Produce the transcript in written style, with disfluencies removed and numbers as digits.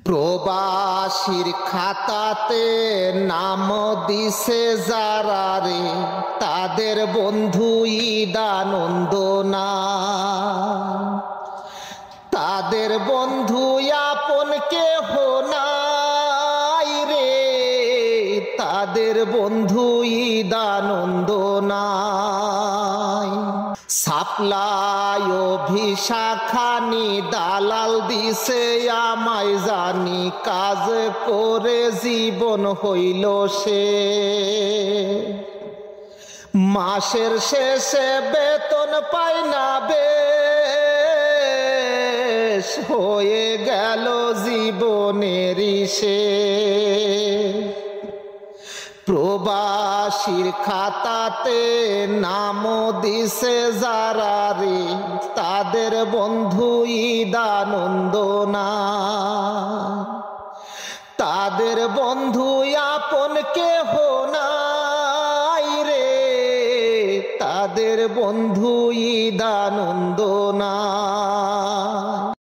প্রবাসীর খাতাতে নাম দিছে যারা রে, তাদের বন্ধু ঈদ আনন্দ না। তাদের বন্ধু আপন কেহ নাই রে, তাদের বন্ধু ঈদ আনন্দ নাই। সাপ্লাই ভিসা খানি দালাল দিছে আমায় জানি, কাজ করে জীবন হইল সে। মাসের শেষে বেতন পাই না বেশ, হয়ে গেল জীবনেরই শেষ। প্রবাসীর খাতাতে নাম দিছে যারা রে, তাদের বন্ধু ঈদ আনন্দ না। তাদের বন্ধু আপন কেহ নাই রে, তাদের বন্ধু ঈদ আনন্দ না।